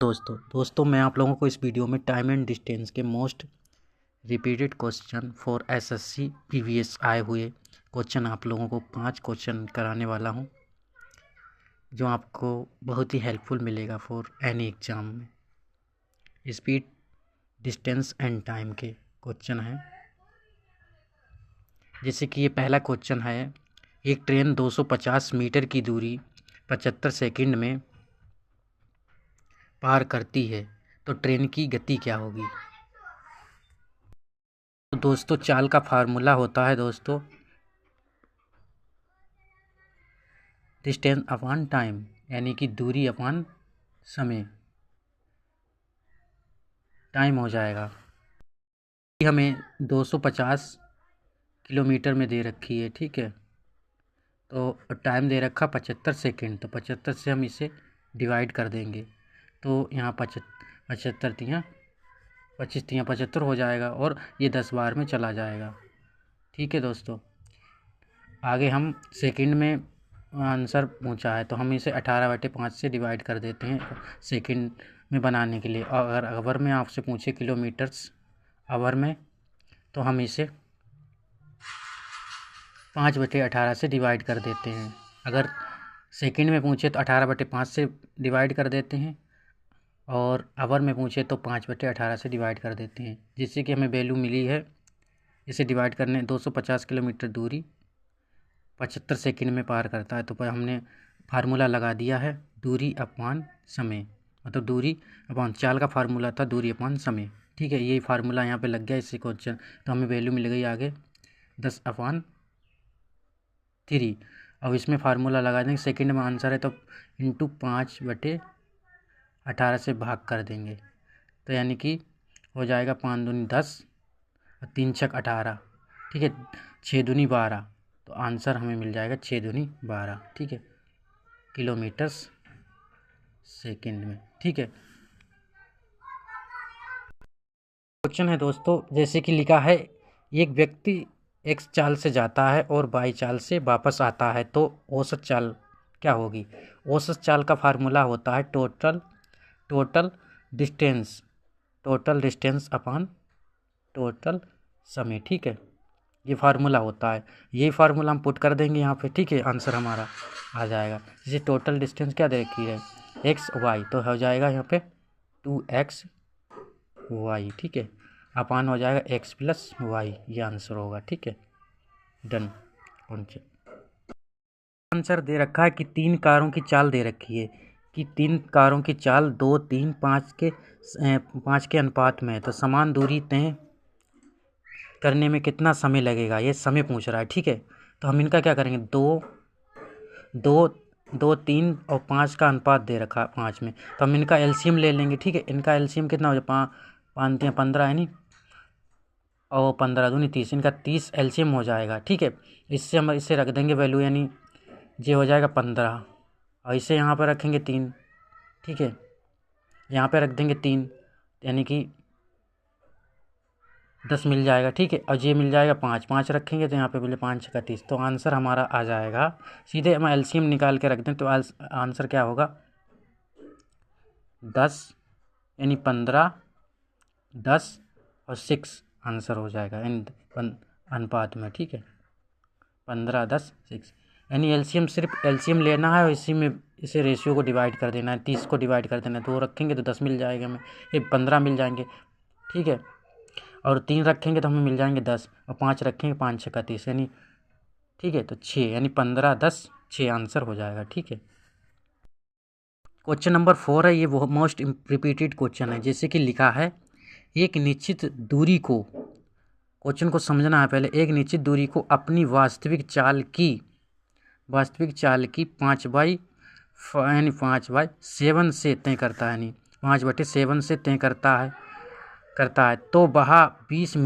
दोस्तों मैं आप लोगों को इस वीडियो में टाइम एंड डिस्टेंस के most repeated question for SSC PVS आए हुए क्वेश्चन आप लोगों को 5 क्वेश्चन कराने वाला हूं, जो आपको बहुत ही हेल्पफुल मिलेगा फॉर एनी एग्ज़ाम में। स्पीड, डिस्टेंस एंड टाइम के क्वेश्चन हैं। जैसे कि ये पहला क्वेश्चन है, एक ट्रेन 250 मीटर की दूरी 75 सेकंड में पार करती है तो ट्रेन की गति क्या होगी। तो दोस्तों चाल का फार्मूला होता है दोस्तों डिस्टेंस अपॉन टाइम, यानी कि दूरी अपॉन समय, टाइम हो जाएगा। हमें 250 किलोमीटर में दे रखी है, ठीक है, तो टाइम दे रखा 75 सेकंड, तो 75 से हम इसे डिवाइड कर देंगे तो यहाँ 75 तियाँ 25 तियाँ 75 हो जाएगा और ये 10 बार में चला जाएगा। ठीक है दोस्तों, आगे हम सेकंड में आंसर पूछा है तो हम इसे 18/5 से डिवाइड कर देते हैं सेकंड में बनाने के लिए। और अगर आवर में आपसे पूछे किलोमीटर्स आवर में, तो हम इसे 5/18 से डिवाइड कर देते हैं। अगर सेकंड में पूछे तो 18/5 से डिवाइड कर देते हैं, और आवर में पूछे तो 5/18 से डिवाइड कर देते हैं, जिससे कि हमें वैल्यू मिली है। इसे डिवाइड करने 250 किलोमीटर दूरी 75 सेकंड में पार करता है, तो हमने फार्मूला लगा दिया है दूरी अपॉन समय, मतलब दूरी अपॉन चाल का फार्मूला था दूरी अपॉन समय। ठीक है, यही फार्मूला यहाँ पे लग गया इसी क्वेश्चन, तो हमें वैल्यू मिल गई आगे 10/3। अब इसमें फार्मूला लगा देंगे, सेकंड में आंसर है तो इंटू 5/18 से भाग कर देंगे, तो यानी कि हो जाएगा 5 दूनी 10 और 3 छक 18। ठीक है, 6 दूनी 12, तो आंसर हमें मिल जाएगा 6 दूनी 12। ठीक है, किलोमीटर्स सेकंड में। ठीक है, क्वेश्चन है दोस्तों, जैसे कि लिखा है, एक व्यक्ति एक्स चाल से जाता है और वाई चाल से वापस आता है तो औसत चाल क्या होगी। औसत चाल का फार्मूला होता है टोटल डिस्टेंस अपॉन टोटल समय। ठीक है, ये फार्मूला होता है, यही फार्मूला हम पुट कर देंगे यहाँ पे। ठीक है, आंसर हमारा आ जाएगा। जैसे टोटल डिस्टेंस क्या दे रखी है, एक्स वाई, तो हो जाएगा यहाँ पे 2x वाई। ठीक है, अपान हो जाएगा x प्लस वाई, ये आंसर होगा। ठीक है, डन। आंसर दे रखा है कि 3 कारों की चाल दे रखी है कि 3 कारों की चाल 2, 3, 5 के अनुपात में है, तो समान दूरी तय करने में कितना समय लगेगा, ये समय पूछ रहा है। ठीक है, तो हम इनका क्या करेंगे, 2, 3 और 5 का अनुपात दे रखा है 5 में, तो हम इनका एलसीएम ले लेंगे। ठीक है, इनका एलसीएम कितना हो जाए, 5 3 15 है नहीं, और 15 दूनी 30, इनका 30 एलसीएम हो जाएगा। ठीक है, इससे हम इसे रख देंगे वैल्यू, यानी ये हो जाएगा 15, और इसे यहाँ पर रखेंगे 3। ठीक है, यहाँ पे रख देंगे 3, यानी कि 10 मिल जाएगा। ठीक है, और ये मिल जाएगा 5 रखेंगे तो यहाँ पे बोले 5 का 30, तो आंसर हमारा आ जाएगा। सीधे हम एलसीएम निकाल के रख दें तो आंसर क्या होगा, 10 यानी 15, 10 और 6 आंसर हो जाएगा इन अनुपात में। ठीक है, 15, 10, 6, यानी एलसीएम, सिर्फ एलसीएम लेना है और इसी में इसे रेशियो को डिवाइड कर देना है, 30 को डिवाइड कर देना है, तो वो रखेंगे तो 10 मिल जाएगा हमें, ये 15 मिल जाएंगे। ठीक है, और 3 रखेंगे तो हमें मिल जाएंगे 10, और 5 रखेंगे 5 6 का 30, यानी ठीक है, तो 6, यानी 15, 10, 6 आंसर हो जाएगा। ठीक है, क्वेश्चन नंबर 4 है, ये वो मोस्ट रिपीटेड क्वेश्चन है। जैसे कि लिखा है, एक निश्चित दूरी को, क्वेश्चन को समझना है पहले, एक निश्चित दूरी को अपनी वास्तविक चाल की 5/7 से तय करता है, यानी 5/7 से तय करता है तो वह 20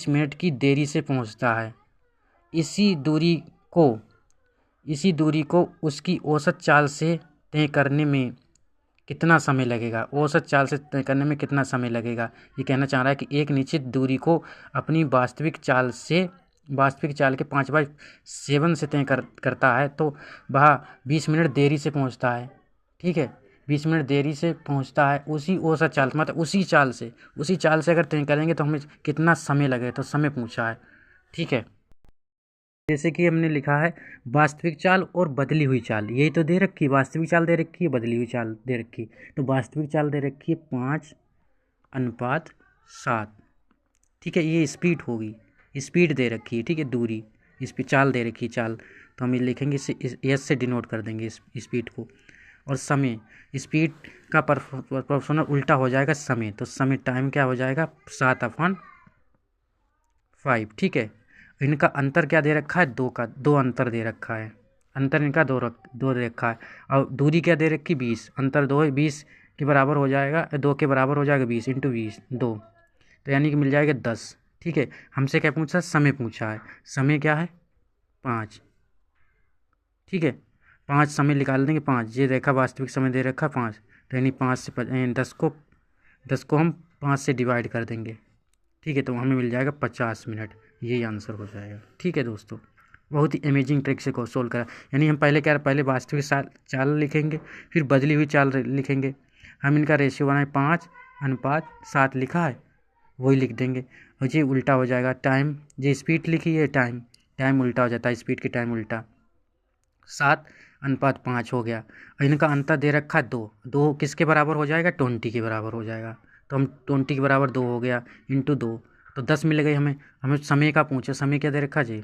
मिनट की देरी से पहुंचता है। इसी दूरी को उसकी औसत चाल से तय करने में कितना समय लगेगा। औसत चाल से तय करने में कितना समय लगेगा, ये कहना चाह रहा है कि एक निश्चित दूरी को अपनी वास्तविक चाल के 5/7 से तय करता है तो वह 20 मिनट देरी से पहुंचता है। ठीक है, 20 मिनट देरी से पहुंचता है, वो सा चाल मतलब उसी चाल से अगर तय करेंगे तो हमें कितना समय लगेगा, तो समय पूछा है। ठीक है, जैसे कि हमने लिखा है वास्तविक चाल और बदली हुई चाल, यही तो दे रखी है, वास्तविक चाल दे रखी है, बदली हुई चाल दे रखी है। तो वास्तविक चाल दे रखी है 5:7। ठीक है, ये स्पीड होगी, स्पीड दे रखी है। ठीक है, दूरी, इस पे चाल दे रखी है, चाल तो हम ये लिखेंगे, इसे एस से डिनोट कर देंगे इस स्पीड को। और समय, स्पीड का प्रोपोर्शनल उल्टा हो जाएगा समय, तो समय टाइम क्या हो जाएगा 7/5। ठीक है, इनका अंतर क्या दे रखा है, दो अंतर दे रखा है, अंतर इनका दो दे रखा है। और दूरी क्या दे रखी 20, अंतर 2 है, 20 के बराबर हो जाएगा, 2 के बराबर हो जाएगा 20 × 20 2, तो यानी कि मिल जाएगा 10। ठीक है, हमसे क्या पूछा, समय पूछा है, समय क्या है 5। ठीक है, 5 समय निकाल देंगे, 5 ये देखा वास्तविक समय दे रखा 5, तो यानी 5 से 10 को हम 5 से डिवाइड कर देंगे। ठीक है, तो हमें मिल जाएगा 50 मिनट, यही आंसर हो जाएगा। ठीक है दोस्तों, बहुत ही अमेजिंग ट्रिक से सोल्व करा। यानी हम पहले वास्तविक चाल लिखेंगे, फिर बदली हुई चाल लिखेंगे। हम इनका रेशियो बनाए 5:7 लिखा है, वही लिख देंगे, और ये उल्टा हो जाएगा। टाइम, ये स्पीड लिखी है, टाइम उल्टा हो जाता है, स्पीड की टाइम उल्टा। 7:5 हो गया, और इनका अंतर दे रखा है 2 किसके बराबर हो जाएगा, 20 के बराबर हो जाएगा। तो हम 20 के बराबर 2 हो गया, × 2, तो 10 मिल गई हमें समय का पूछा, समय क्या दे रखा जी,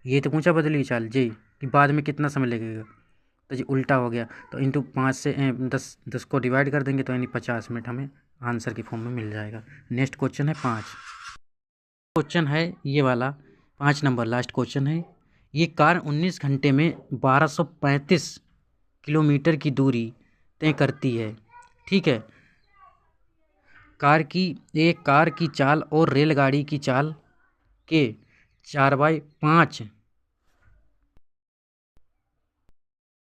ये तो पूछा बदली चाल जी कि बाद में कितना समय लगेगा, तो जी उल्टा हो गया, तो × 5 से 10 को डिवाइड कर देंगे, तो यानी 50 मिनट हमें आंसर की फॉर्म में मिल जाएगा। नेक्स्ट क्वेश्चन है 5, क्वेश्चन है ये वाला 5 नंबर लास्ट क्वेश्चन है। ये कार 19 घंटे में 1235 किलोमीटर की दूरी तय करती है। ठीक है, कार की चाल और रेलगाड़ी की चाल के 4/5